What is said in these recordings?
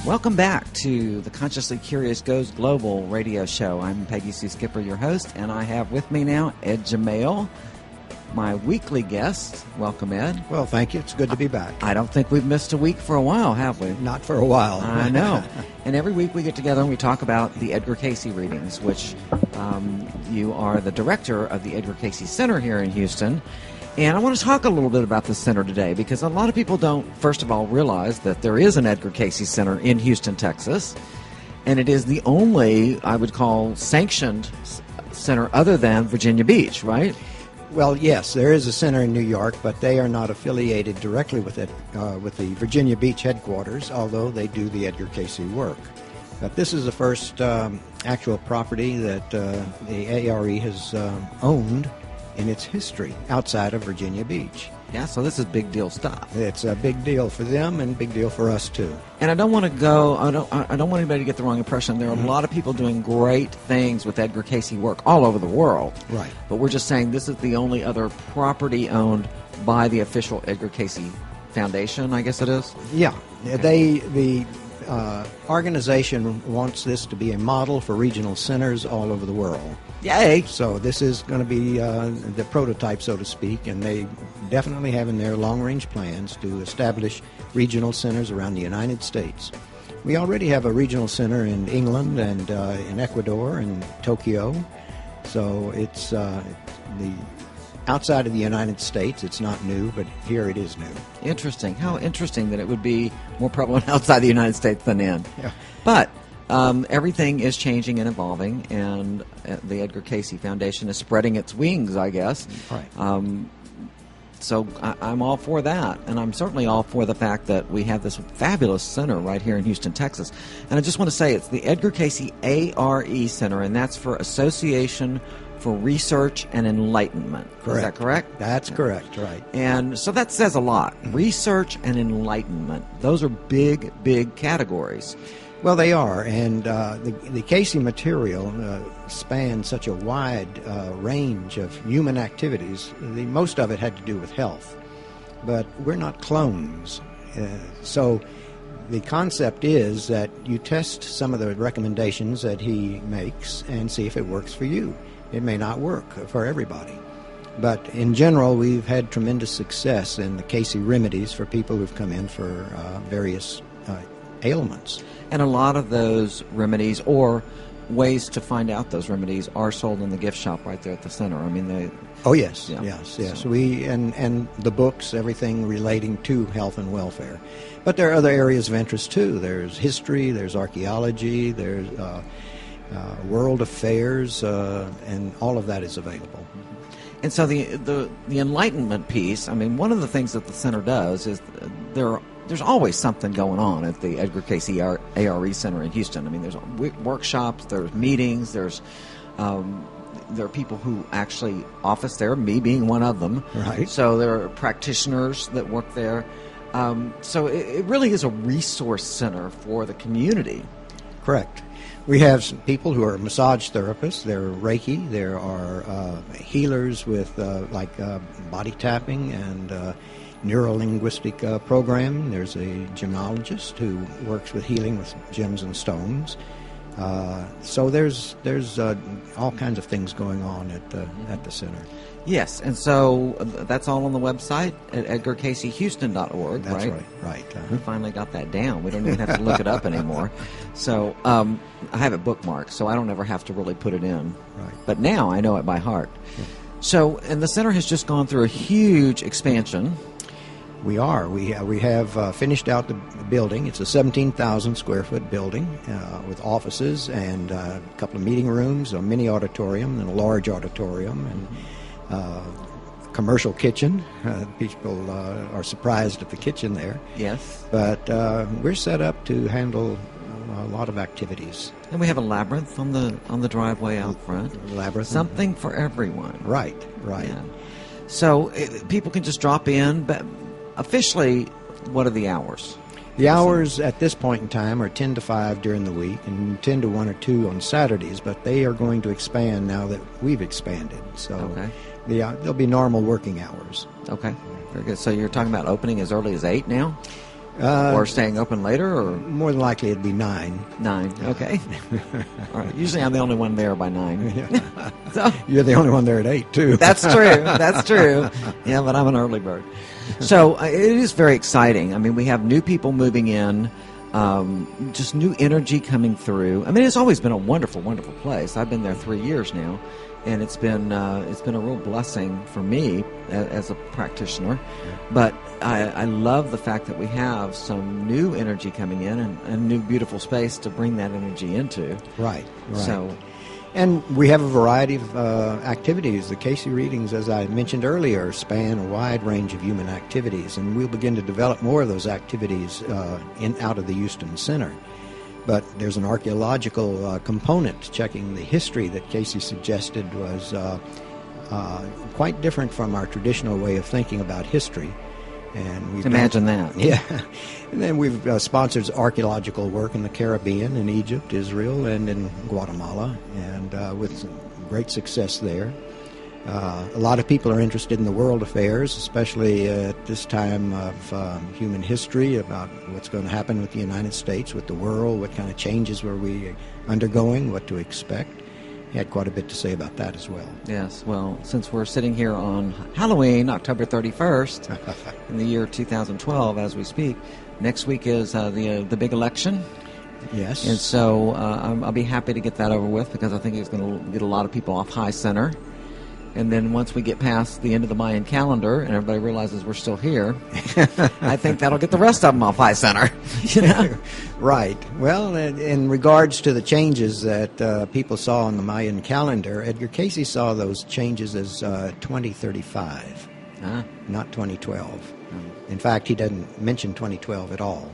Welcome back to the Consciously Curious Goes Global radio show. I'm Peggy Sue Skipper, your host, and I have with me now Ed Jamail, my weekly guest. Welcome, Ed. Well, thank you. It's good to be back. I don't think we've missed a week for a while, have we? Not for a while. I know. And every week we get together and we talk about the Edgar Cayce readings, which you are the director of the Edgar Cayce Center here in Houston. And I want to talk a little bit about the center today because a lot of people don't, first of all, realize that there is an Edgar Cayce Center in Houston, Texas. And it is the only, I would call, sanctioned center other than Virginia Beach, right? Well, yes, there is a center in New York, but they are not affiliated directly with it, with the Virginia Beach headquarters, although they do the Edgar Cayce work. But this is the first actual property that the ARE has owned in its history outside of Virginia Beach. Yeah, so this is big deal stuff. It's a big deal for them and big deal for us too. And I don't want to go, I don't want anybody to get the wrong impression. There are a lot of people doing great things with Edgar Cayce work all over the world. Right. But we're just saying this is the only other property owned by the official Edgar Cayce Foundation, I guess it is? Yeah. Okay. The organization wants this to be a model for regional centers all over the world. Yay! So this is going to be the prototype, so to speak, and they definitely have in their long-range plans to establish regional centers around the United States. We already have a regional center in England and in Ecuador and Tokyo. So it's the outside of the United States. It's not new, but here it is new. Interesting. How interesting that it would be more prevalent outside the United States than in. Yeah. But everything is changing and evolving, and the Edgar Cayce Foundation is spreading its wings, I guess. Right. So I'm all for that, and I'm certainly all for the fact that we have this fabulous center right here in Houston, Texas. And I just want to say it's the Edgar Cayce ARE Center, and that's for Association for Research and Enlightenment. Correct. Is that correct? That's correct, right. And so that says a lot. Research and enlightenment. Those are big, big categories. Well, they are, and the Cayce material spans such a wide range of human activities. Most of it had to do with health, but we're not clones. So the concept is that you test some of the recommendations that he makes and see if it works for you. It may not work for everybody. But in general, we've had tremendous success in the Cayce remedies for people who've come in for various ailments. And a lot of those remedies or ways to find out those remedies are sold in the gift shop right there at the center. I mean, they... Oh, yes, yeah. yes. So. We and the books, everything relating to health and welfare. But there are other areas of interest, too. There's history, there's archaeology, there's world affairs, and all of that is available. And so the enlightenment piece, I mean, one of the things that the center does is there's always something going on at the Edgar Cayce ARE Center in Houston. I mean, there's workshops, there's meetings, there are people who actually office there, me being one of them. Right. So there are practitioners that work there. So it really is a resource center for the community. Correct. We have some people who are massage therapists. There are Reiki. There are healers with body tapping and neuro-linguistic program. There's a gemologist who works with healing with gems and stones. So there's all kinds of things going on at the center. Yes, and so that's all on the website at edgarcaycehouston.org, That's right? Right. We finally got that down. We don't even have to look it up anymore. So I have it bookmarked, so I don't ever have to really put it in. Right. But now I know it by heart. Yeah. So, and the center has just gone through a huge expansion. We are. We have finished out the building. It's a 17,000 square foot building with offices and a couple of meeting rooms, a mini auditorium and a large auditorium, and commercial kitchen. People are surprised at the kitchen there. Yes. But we're set up to handle a lot of activities. And we have a labyrinth on the driveway out front. Labyrinth. Something for everyone. Right. Yeah. So people can just drop in, but officially, what are the hours? The hours at this point in time are 10 to 5 during the week and 10 to 1 or 2 on Saturdays, but they are going to expand now that we've expanded. So there'll be normal working hours. Okay, very good. So you're talking about opening as early as 8 now? Or staying open later, or More than likely it'd be 9. 9? Okay. All right. Usually I'm the only one there by 9. Yeah. So You're the only one there at 8, too. that's true. That's true. Yeah, but I'm an early bird. So it is very exciting. I mean, we have new people moving in, just new energy coming through. I mean, it's always been a wonderful, wonderful place. I've been there 3 years now, and it's been a real blessing for me as a practitioner. But I love the fact that we have some new energy coming in and a new beautiful space to bring that energy into. Right. So, And we have a variety of activities. The Casey readings, as I mentioned earlier, span a wide range of human activities, and we'll begin to develop more of those activities out of the Houston Center. But there's an archaeological component. Checking the history that Casey suggested was quite different from our traditional way of thinking about history. And we've imagine that. Yeah. And then we've sponsored archaeological work in the Caribbean, in Egypt, Israel, and in Guatemala, and with some great success there. A lot of people are interested in the world affairs, especially at this time of human history, about what's going to happen with the United States, with the world, what kind of changes were we undergoing, what to expect. He had quite a bit to say about that as well. Yes, well, since we're sitting here on Halloween, October 31st, in the year 2012 as we speak, next week is the big election. Yes. And so I'll be happy to get that over with, because I think it's going to get a lot of people off high center. And then once we get past the end of the Mayan calendar and everybody realizes we're still here, I think that'll get the rest of them off high center. You know? Right. Well, in regards to the changes that people saw on the Mayan calendar, Edgar Casey saw those changes as 2035, not 2012. In fact, he doesn't mention 2012 at all.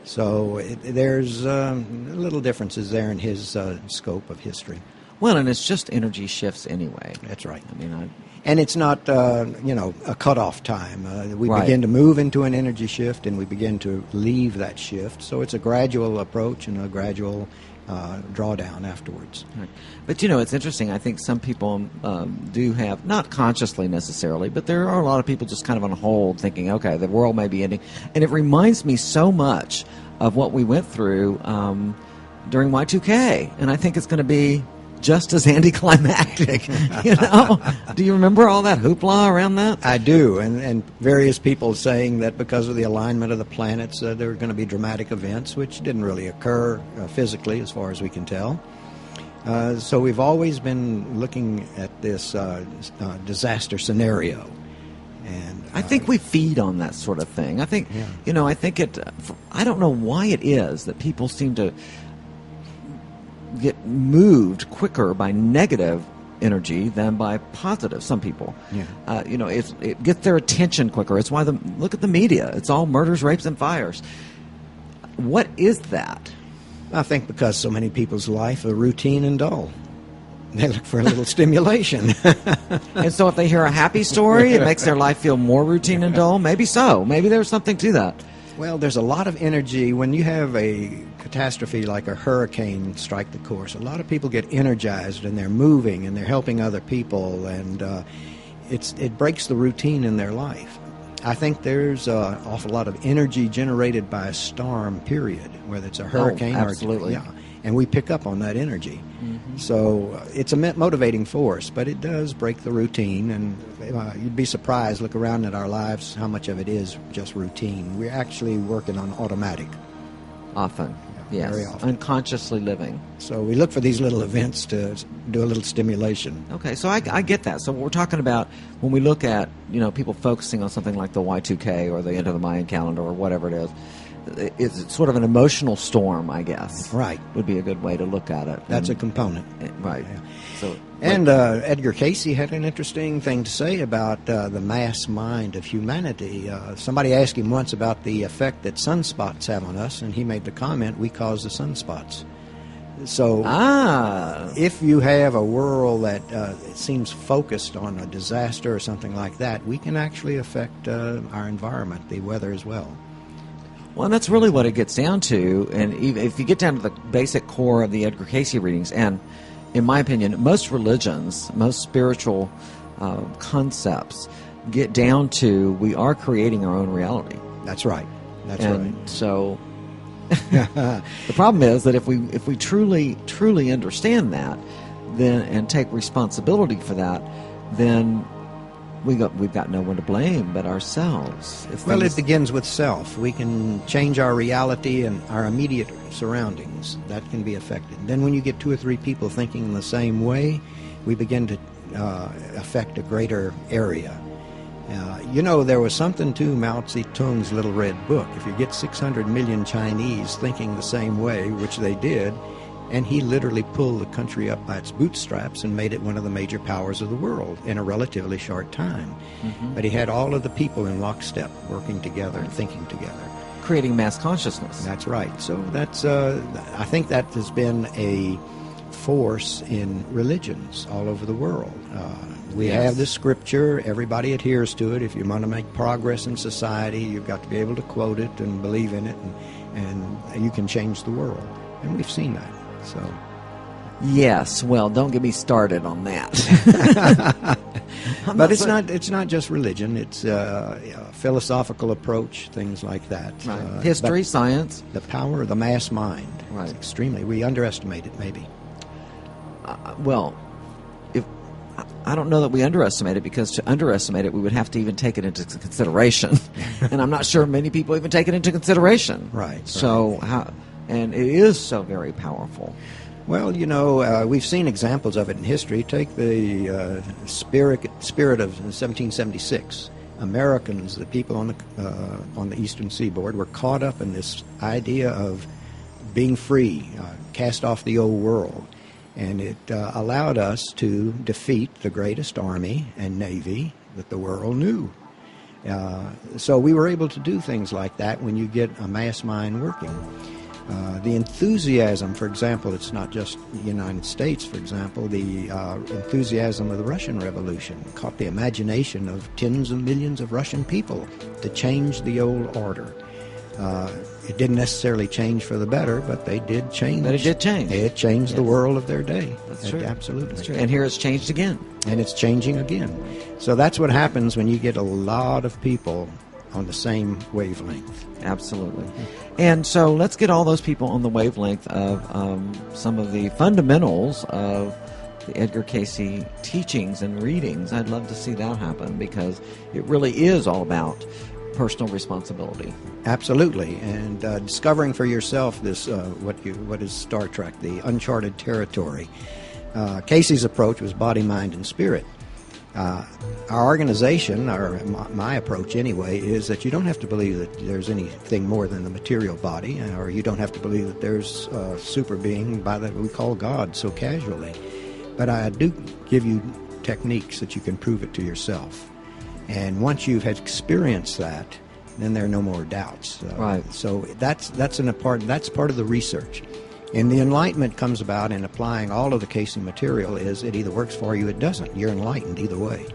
So there's little differences there in his scope of history. Well, and it's just energy shifts anyway. That's right. I mean, and it's not, a cutoff time. We Right. begin to move into an energy shift, and we begin to leave that shift. So it's a gradual approach and a gradual drawdown afterwards. Right. But, it's interesting. I think some people do have, not consciously necessarily, but there are a lot of people just kind of on hold thinking, okay, the world may be ending. And it reminds me so much of what we went through during Y2K. And I think it's going to be just as anticlimactic, Do you remember all that hoopla around that? I do, and various people saying that because of the alignment of the planets, there were going to be dramatic events, which didn't really occur physically, as far as we can tell. So we've always been looking at this disaster scenario. And I think we feed on that sort of thing. I think, I think I don't know why it is that people seem to get moved quicker by negative energy than by positive. Some people, it gets their attention quicker. It's why look at the media. It's all murders, rapes, and fires. What is that? I think because so many people's life are routine and dull. They look for a little stimulation. And so if they hear a happy story, it makes their life feel more routine and dull. Maybe so. Maybe there's something to that. Well, there's a lot of energy when you have a catastrophe like a hurricane strike the course. A lot of people get energized, and they're moving, and they're helping other people, and it breaks the routine in their life. I think there's an awful lot of energy generated by a storm, period, whether it's a hurricane absolutely. And we pick up on that energy. Mm-hmm. So it's a motivating force, but it does break the routine, and you'd be surprised, look around at our lives, how much of it is just routine. We're actually working on automatic. Often. Yes, very often. Unconsciously living. So we look for these little events to do a little stimulation. Okay, so I get that. So what we're talking about when we look at, people focusing on something like the Y2K or the end of the Mayan calendar or whatever it is, it's sort of an emotional storm, I guess. Right. Would be a good way to look at it. That's a component. Right. Yeah. So, and Edgar Casey had an interesting thing to say about the mass mind of humanity. Somebody asked him once about the effect that sunspots have on us, and he made the comment, we cause the sunspots. So if you have a world that seems focused on a disaster or something like that, we can actually affect our environment, the weather as well. Well, and that's really what it gets down to. And if you get down to the basic core of the Edgar Casey readings, and in my opinion, most religions, most spiritual concepts get down to we are creating our own reality. That's right. That's and right. so the problem is that if we truly understand that, then and take responsibility for that, then we've got no one to blame but ourselves. Well, it begins with self. We can change our reality and our immediate surroundings. That can be affected. Then when you get 2 or 3 people thinking in the same way, we begin to affect a greater area. There was something to Mao Zedong's Little Red Book. If you get 600 million Chinese thinking the same way, which they did, and he literally pulled the country up by its bootstraps and made it one of the major powers of the world in a relatively short time. Mm-hmm. But he had all of the people in lockstep working together and thinking together. Creating mass consciousness. That's right. So that's I think that has been a force in religions all over the world. We have the scripture. Everybody adheres to it. If you want to make progress in society, you've got to be able to quote it and believe in it, and you can change the world. And we've seen that. So, yes. Well, don't get me started on that. But it's not just religion. It's a philosophical approach, things like that. Right. History, science. The power of the mass mind. Right. It's extremely. We underestimate it, maybe. I don't know that we underestimate it, because to underestimate it, we would have to even take it into consideration. And I'm not sure many people even take it into consideration. Right. So, and it is so very powerful. Well, we've seen examples of it in history. Take the spirit of 1776. Americans, the people on the eastern seaboard, were caught up in this idea of being free, cast off the old world. And it allowed us to defeat the greatest army and navy that the world knew. So we were able to do things like that when you get a mass mind working. The enthusiasm, for example, it's not just the United States, for example, the enthusiasm of the Russian Revolution caught the imagination of tens of millions of Russian people to change the old order. It didn't necessarily change for the better, but they did change. But it did change. It changed the world of their day. That's true. Absolutely. That's true. And here it's changed again. And it's changing again. So that's what happens when you get a lot of people on the same wavelength. Absolutely. And so let's get all those people on the wavelength of some of the fundamentals of the Edgar Cayce teachings and readings. I'd love to see that happen, because it really is all about personal responsibility. Absolutely, and discovering for yourself this what is Star Trek, the uncharted territory. Cayce's approach was body, mind, and spirit. Our organization, my approach anyway, is that you don't have to believe that there's anything more than the material body, or you don't have to believe that there's a super being that we call God so casually. But I do give you techniques that you can prove it to yourself. And once you've had experienced that, then there are no more doubts. Right. So that's part of the research. And the enlightenment comes about in applying all of the Cayce material. Is it either works for you, it doesn't. You're enlightened either way.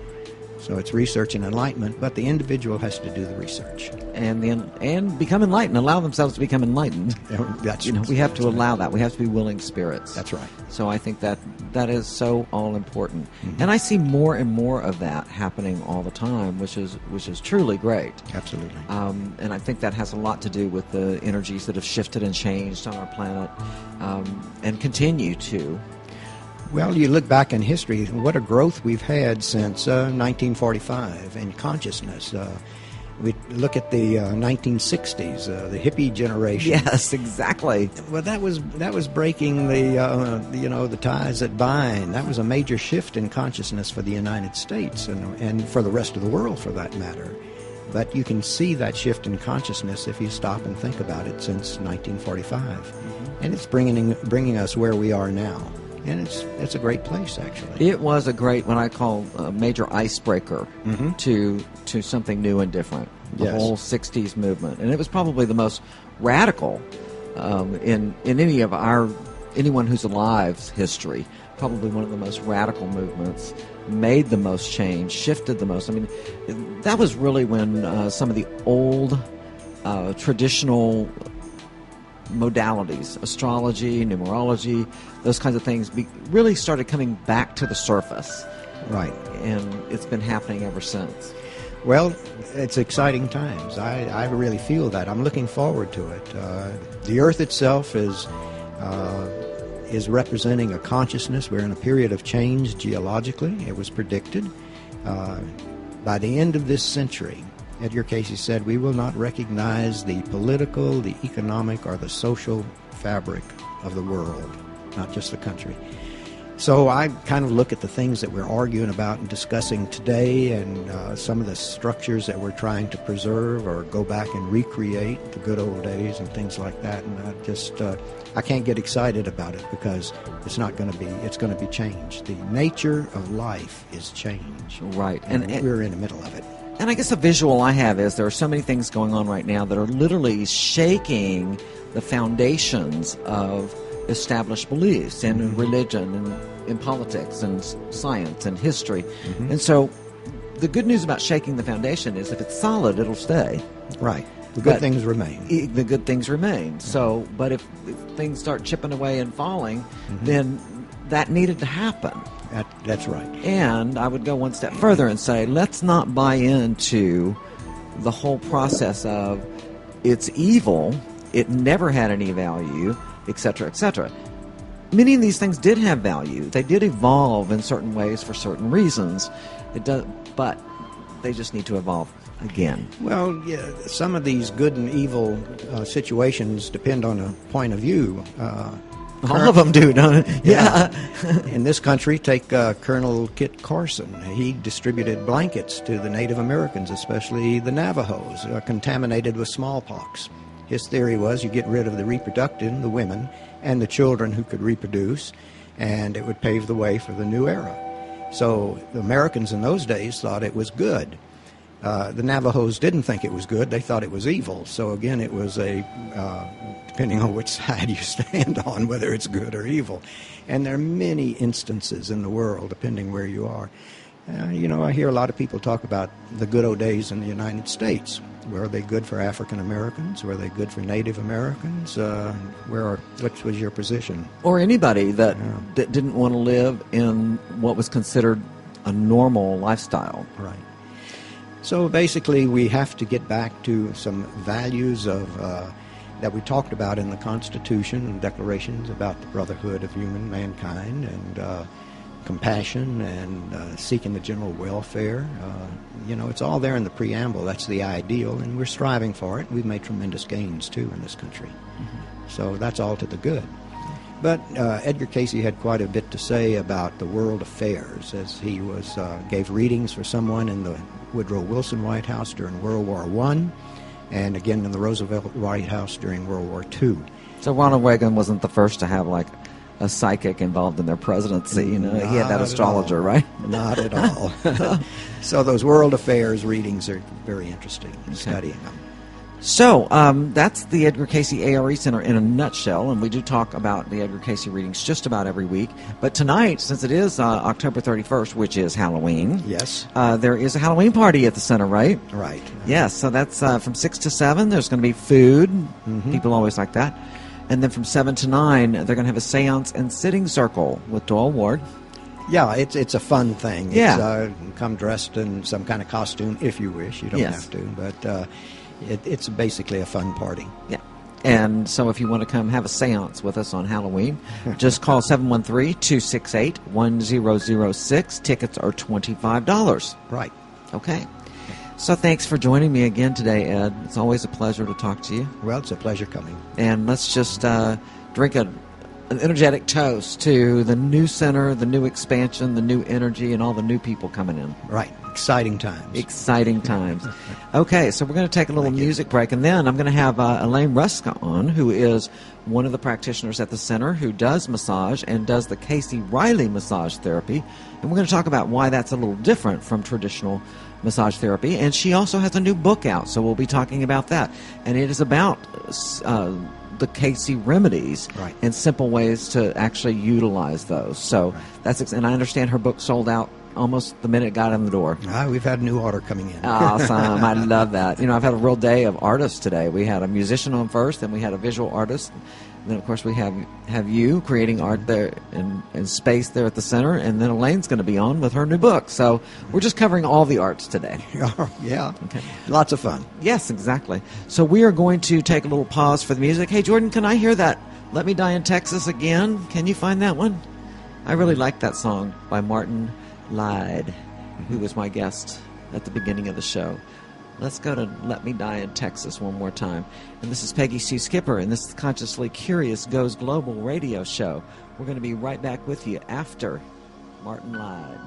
So it's research and enlightenment, but the individual has to do the research. And become enlightened, allow themselves to become enlightened. We have to allow that. We have to be willing spirits. That's right. So I think that is so all important. Mm-hmm. And I see more and more of that happening all the time, which is truly great. Absolutely. And I think that has a lot to do with the energies that have shifted and changed on our planet, and continue to. Well, you look back in history, what a growth we've had since 1945 in consciousness. We look at the 1960s, the hippie generation. Yes, exactly. Well, that was breaking the ties that bind. That was a major shift in consciousness for the United States and for the rest of the world, for that matter. But you can see that shift in consciousness if you stop and think about it since 1945, and it's bringing us where we are now. And it's a great place, actually. It was a great, what I call a major icebreaker to something new and different. The whole 60s movement. And it was probably the most radical in anyone who's alive's history. Probably one of the most radical movements, made the most change, shifted the most. I mean, that was really when some of the old traditional modalities, astrology, numerology, those kinds of things really started coming back to the surface. Right. And it's been happening ever since. Well, it's exciting times. I really feel that. I'm looking forward to it. The Earth itself is representing a consciousness. We're in a period of change geologically. It was predicted. By the end of this century, Edgar Cayce said, we will not recognize the political, the economic, or the social fabric of the world, not just the country. So I kind of look at the things that we're arguing about and discussing today, and some of the structures that we're trying to preserve or go back and recreate the good old days and things like that. And I can't get excited about it because it's going to be changed. The nature of life is change. Right. And we're in the middle of it. And I guess a visual I have is there are so many things going on right now that are literally shaking the foundations of established beliefs in religion and in politics and science and history. Mm-hmm. And so the good news about shaking the foundation is if it's solid, it'll stay. Right. The good things remain. The good things remain. So, but if things start chipping away and falling, then that needed to happen. That's right. And I would go one step further and say, let's not buy into the whole process of it's evil, it never had any value, etc., etc. Many of these things did have value. They did evolve in certain ways for certain reasons. But they just need to evolve again. Well, yeah, some of these good and evil situations depend on a point of view. All of them do, don't it? Yeah. In this country, take Colonel Kit Carson. He distributed blankets to the Native Americans, especially the Navajos, contaminated with smallpox. His theory was you get rid of the reproductive, the women, and the children who could reproduce, and it would pave the way for the new era. So the Americans in those days thought it was good. The Navajos didn't think it was good. They thought it was evil. So again, it was depending on which side you stand on, whether it's good or evil. And there are many instances in the world, depending where you are. I hear a lot of people talk about the good old days in the United States. Were they good for African Americans? Were they good for Native Americans? What was your position? Or anybody that didn't want to live in what was considered a normal lifestyle. Right. So basically, we have to get back to some values that we talked about in the Constitution and declarations about the brotherhood of mankind and compassion and seeking the general welfare. It's all there in the preamble. That's the ideal, and we're striving for it. We've made tremendous gains, too, in this country. Mm-hmm. So that's all to the good. But Edgar Cayce had quite a bit to say about the world affairs as he gave readings for someone in the Woodrow Wilson White House during World War I, and again in the Roosevelt White House during World War II. So Ronald Reagan wasn't the first to have a psychic involved in their presidency. He had that astrologer, right? Not at all. So those world affairs readings are very interesting, studying them. So that's the Edgar Cayce ARE Center in a nutshell, and we do talk about the Edgar Cayce readings just about every week. But tonight, since it is October 31st, which is Halloween, yes, there is a Halloween party at the center, right? Right. Yes, so that's from 6 to 7. There's going to be food. Mm-hmm. People always like that. And then from 7 to 9, they're going to have a seance and sitting circle with Doyle Ward. Yeah, it's a fun thing. Yeah. Come dressed in some kind of costume if you wish. You don't have to, but it's basically a fun party. Yeah. And so if you want to come have a seance with us on Halloween, just call 713-268-1006. Tickets are $25. Right. Okay. So thanks for joining me again today, Ed. It's always a pleasure to talk to you. Well, it's a pleasure coming. And let's just drink an energetic toast to the new center, the new expansion, the new energy, and all the new people coming in. Right. Exciting times. Exciting times. Okay, so we're going to take a little music break, and then I'm going to have Elaine Ruska on, who is one of the practitioners at the center who does massage and does the Cayce Riley massage therapy. And we're going to talk about why that's a little different from traditional massage therapy. And she also has a new book out, so we'll be talking about that. And it is about the Cayce remedies and simple ways to actually utilize those. So that's, and I understand her book sold out almost the minute it got in the door. We've had a new order coming in. Awesome. I love that. I've had a real day of artists today. We had a musician on first, then we had a visual artist. And then, of course, we have you creating art there in space there at the center. And then Elaine's going to be on with her new book. So we're just covering all the arts today. Yeah. Okay. Lots of fun. Yes, exactly. So we are going to take a little pause for the music. Hey, Jordan, can I hear that Let Me Die in Texas again? Can you find that one? I really like that song by Martin Lyde, who was my guest at the beginning of the show. Let's go to Let Me Die in Texas one more time. And this is Peggy Sue Skipper, and this is the Consciously Curious Goes Global radio show. We're going to be right back with you after Martin Lyde.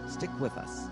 Stick with us.